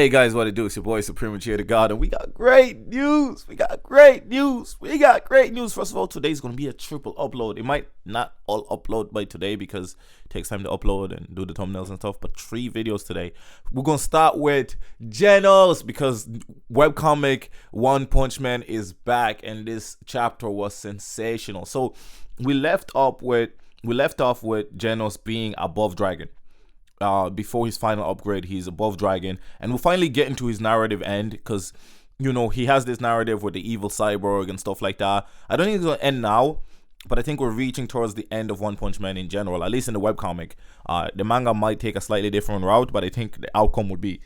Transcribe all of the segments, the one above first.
Hey guys, what it do? It's your boy Supreme Uchiha the God, and we got great news. We got great news. First of all, today's gonna be a triple upload. It might not all upload by today because it takes time to upload and do the thumbnails and stuff. But 3 videos today. We're gonna start with Genos because Webcomic One Punch Man is back, and this chapter was sensational. So we left off with Genos being above Dragon. Before his final upgrade, he's above Dragon, and we'll finally get into his narrative end because he has this narrative with the evil cyborg and stuff like that. I don't think it's gonna end now, but I think we're reaching towards the end of One Punch Man in general, at least in the webcomic. The manga might take a slightly different route, but I think the outcome would be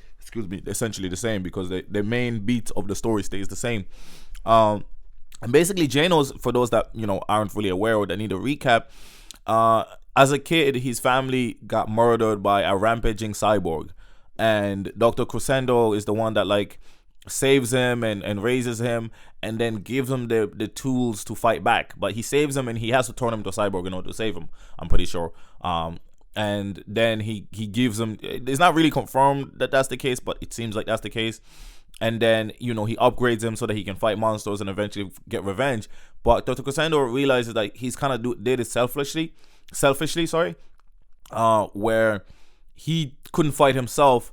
essentially the same because the main beat of the story stays the same. And basically Genos, for those that aren't really aware or that need a recap, as a kid, his family got murdered by a rampaging cyborg, and Dr. Crescendo is the one that saves him and raises him and then gives him the tools to fight back. But he saves him and he has to turn him to a cyborg in order to save him, I'm pretty sure. And then he gives him, it's not really confirmed that that's the case, but it seems like that's the case. And then he upgrades him so that he can fight monsters and eventually get revenge. But Dr. Crescendo realizes that he's kind of did it selfishly, where he couldn't fight himself,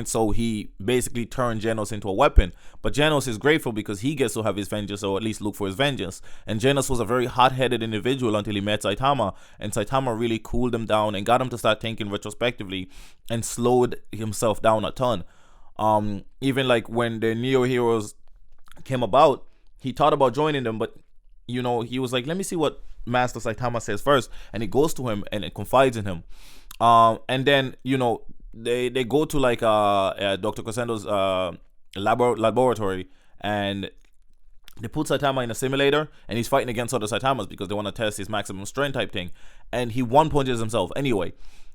so he basically turned Genos into a weapon. But Genos is grateful because he gets to have his vengeance, or at least look for his vengeance. And Genos was a very hot-headed individual until he met Saitama, and Saitama really cooled him down and got him to start thinking retrospectively and slowed himself down a ton. Even when the Neo Heroes came about, he thought about joining them, but he was like, let me see what Master Saitama says first, and he goes to him and it confides in him. And then they go to Dr. Crescendo's laboratory, and they put Saitama in a simulator, and he's fighting against other Saitamas because they want to test his maximum strength type thing, and he one punches himself anyway.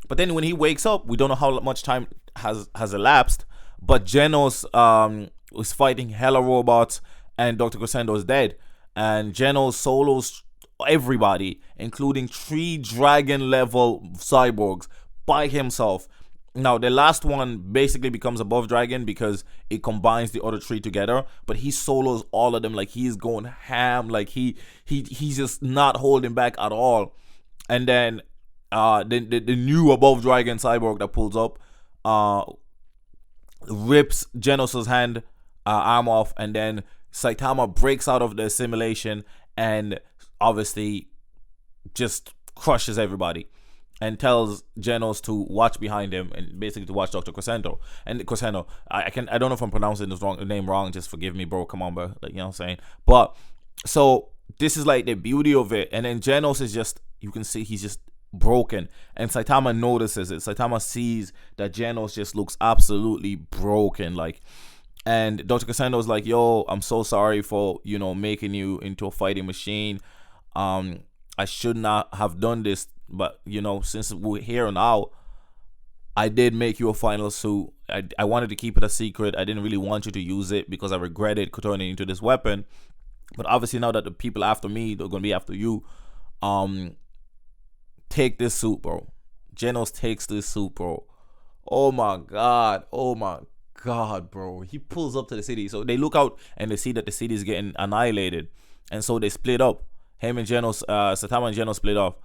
But then when he wakes up, we don't know how much time has elapsed, but Genos was fighting hella robots, and Dr. Crescendo is dead, and Genos solos everybody, including 3 dragon level cyborgs, by himself. Now the last one basically becomes above Dragon because it combines the other 3 together, but he solos all of them. He's going ham, he's just not holding back at all. And then the new above Dragon cyborg that pulls up rips Genos' arm off, and then Saitama breaks out of the simulation and obviously just crushes everybody and tells Genos to watch behind him and basically to watch Dr. Crescendo. And Crescendo, I don't know if I'm pronouncing his name wrong, just forgive me, bro, come on, bro, you know what I'm saying. But so this is the beauty of it. And then Genos is just, you can see he's just broken, and Saitama notices it. Saitama sees that Genos just looks absolutely broken, and Dr. Crescendo is like, yo, I'm so sorry for making you into a fighting machine. I should not have done this, but since we're here now, I did make you a final suit. I wanted to keep it a secret. I didn't really want you to use it because I regretted turning into this weapon. But obviously now that the people after me, they're gonna be after you. Take this suit, bro. Genos takes this suit, bro. Oh my god, bro. He pulls up to the city, so they look out and they see that the city is getting annihilated, and so they split up. Him and Genos, Saitama and Genos split off,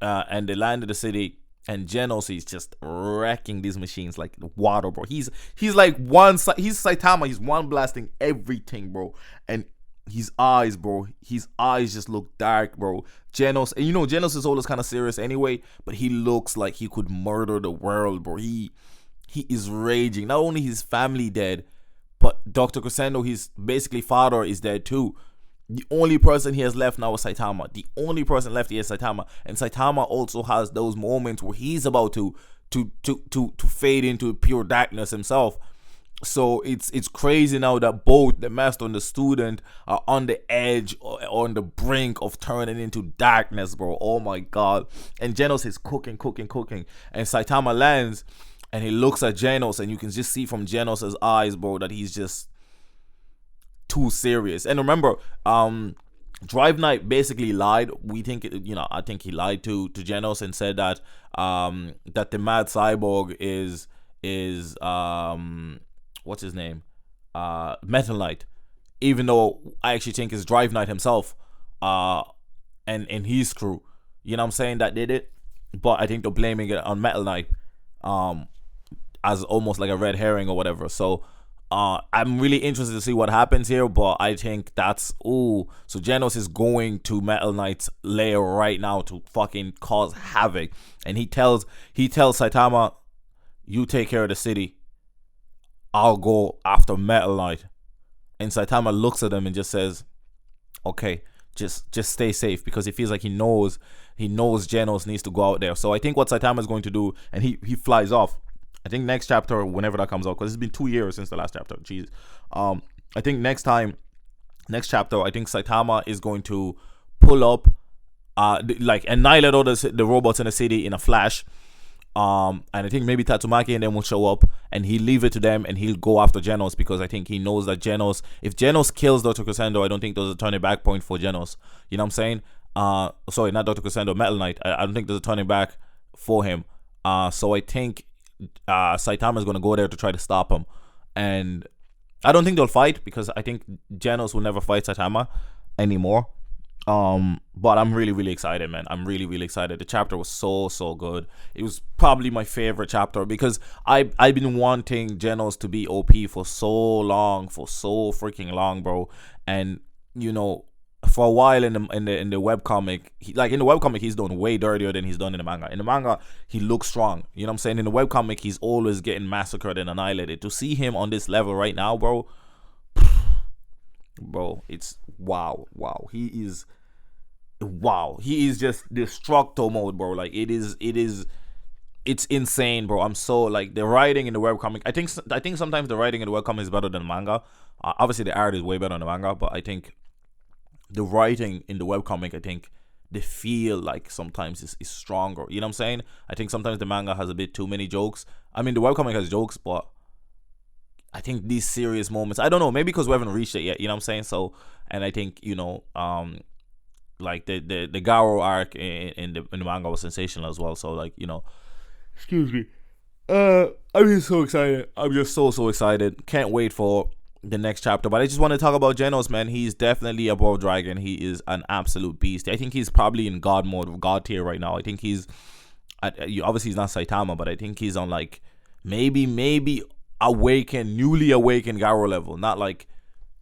and they land in the city, and Genos is just wrecking these machines like water, bro. He's Saitama, he's one blasting everything, bro. And his eyes, bro, just look dark, bro. Genos, and Genos is always kind of serious anyway, but he looks like he could murder the world, bro. He is raging. Not only his family dead, but Dr. Crescendo, his basically father, is dead too. The only person he has left now is Saitama. The only person left here is Saitama. And Saitama also has those moments where he's about to fade into pure darkness himself. So it's crazy now that both the master and the student are on the edge or on the brink of turning into darkness, bro. Oh my god. And Genos is cooking. And Saitama lands and he looks at Genos, and you can just see from Genos' eyes, bro, that he's just too serious. And remember, Drive Knight basically lied. I think he lied to Genos and said that that the Mad Cyborg is is what's his name? Metal Knight. Even though I actually think it's Drive Knight himself, and his crew. You know what I'm saying, that did it. But I think they're blaming it on Metal Knight, as almost like a red herring or whatever. So I'm really interested to see what happens here, but I think that's so Genos is going to Metal Knight's lair right now to fucking cause havoc. And he tells Saitama, you take care of the city, I'll go after Metal Knight. And Saitama looks at him and just says, okay, just stay safe, because he feels like he knows Genos needs to go out there. So I think what Saitama is going to do, and he flies off. I think next chapter, whenever that comes out, because it's been 2 years since the last chapter. Jeez. I think next chapter, I think Saitama is going to pull up, like annihilate all the robots in the city in a flash. And I think maybe Tatsumaki and them will show up, and he'll leave it to them, and he'll go after Genos, because I think he knows that if Genos kills Dr. Crescendo, I don't think there's a turning back point for Genos. You know what I'm saying? Sorry, not Dr. Crescendo, Metal Knight. I don't think there's a turning back for him. So I think Saitama is going to go there to try to stop him, and I don't think they'll fight, because I think Genos will never fight Saitama anymore. But I'm really, really excited, man. I'm really, really excited. The chapter was so good. It was probably my favorite chapter, because I've been wanting Genos to be OP for so freaking long, bro. And you know, for a while in the webcomic, in the webcomic, he's done way dirtier than he's done in the manga. In the manga, he looks strong. You know what I'm saying? In the webcomic, he's always getting massacred and annihilated. To see him on this level right now, bro, it's wow. He is just destructo mode, bro. Like it's insane, bro. I'm so, like, the writing in the webcomic, I think sometimes the writing in the webcomic is better than the manga. Obviously the art is way better than the manga, but I think the writing in the webcomic, I think the feel like sometimes is stronger. You know what I'm saying? I think sometimes the manga has a bit too many jokes. I mean, the webcomic has jokes, but I think these serious moments, I don't know, maybe because we haven't reached it yet, you know what I'm saying? So, and I think, you know, like the Garo arc in the manga was sensational as well. So, like, you know, excuse me, I'm just so excited. I'm just so excited. Can't wait for the next chapter. But I just want to talk about Genos, man. He's definitely above Dragon. He is an absolute beast. I think he's probably in God mode, God tier right now. I think he's obviously he's not Saitama, but I think he's on like maybe newly awakened Garo level, not like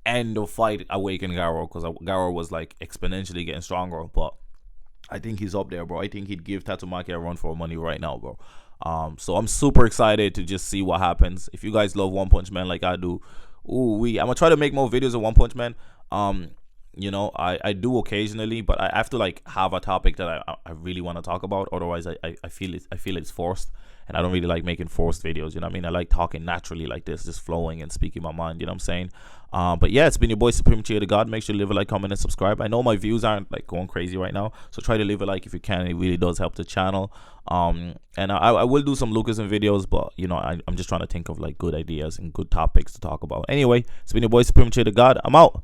end of fight awakened Garo, because Garo was like exponentially getting stronger. But I think he's up there, bro. I think he'd give Tatsumaki a run for money right now, bro. So I'm super excited to just see what happens. If you guys love One Punch Man like I do, I'm gonna try to make more videos of One Punch Man. You know, I do occasionally, but I have to like have a topic that I really want to talk about. Otherwise, I feel it's forced, and I don't really like making forced videos. You know what I mean? I like talking naturally like this, just flowing and speaking my mind. You know what I'm saying? But yeah, it's been your boy Supreme Uchiha the God. Make sure to leave a like, comment, and subscribe. I know my views aren't like going crazy right now, so try to leave a like if you can. It really does help the channel. And I will do some Lucasm videos, but you know, I'm just trying to think of like good ideas and good topics to talk about. Anyway, it's been your boy Supreme Uchiha the God. I'm out.